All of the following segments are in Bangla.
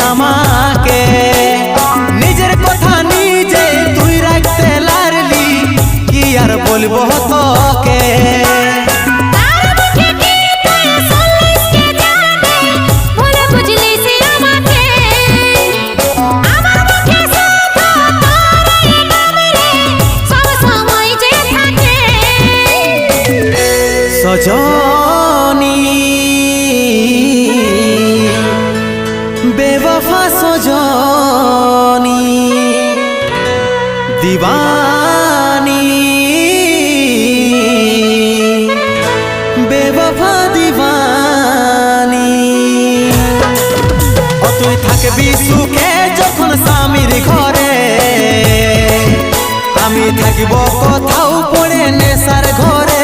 আমাকে নিজের কথা নিজে তুই রাখতে লারলি কি আর বলবো তোকে সজনী বেওয়াফা সজনী দিবানী বেওয়াফা দিবানী ও তুই থাকবি সুখে যখন স্বামীর ঘরে আমি থাকিব কোথাও পড়ে নেশার ঘরে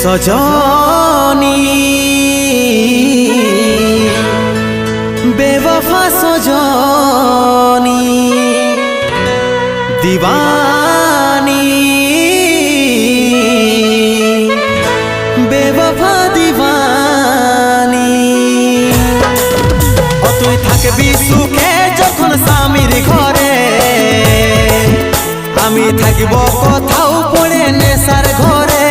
সজনী বেওয়াফা সজনী দিবানী বেওয়াফা দিবানী ও তুই থাকবি সুখে যখন স্বামীর ঘরে আমি থাকিব কোথাও পড়ে নেশার ঘরে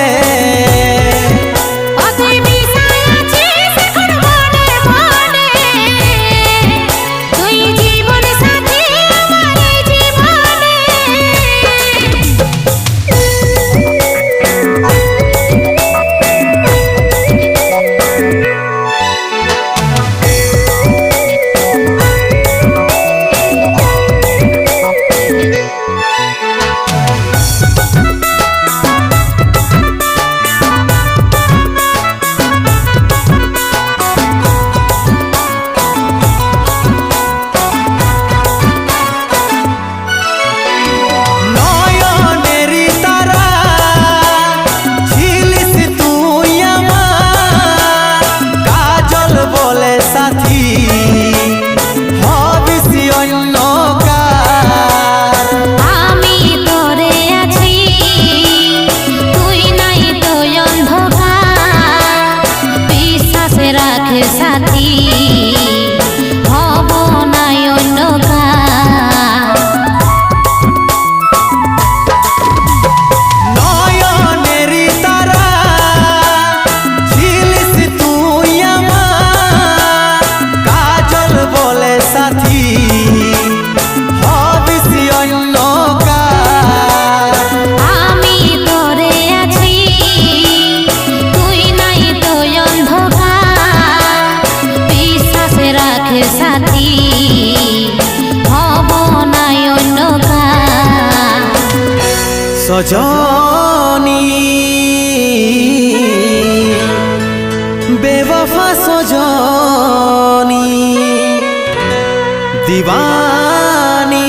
সজনী বেওয়াফা সজনী দিবানী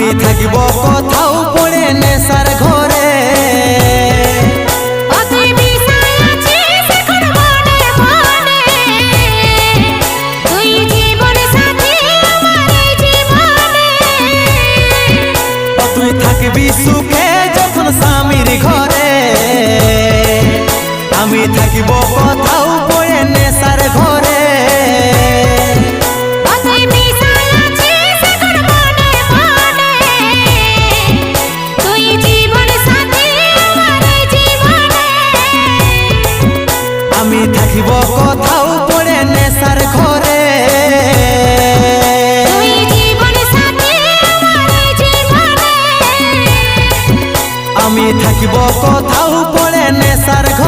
আমি থাকিব কোথাও পড়ে নেশার ঘরে তুই থাকবি সুখে যখন স্বামীর ঘরে আমি থাকিব কোথাও পড়ে নেশার ঘরে আমি থাকিব কোথাও পড়ে নেশার ঘরে আমি থাকিব কোথাও পড়ে নেশার ঘরে।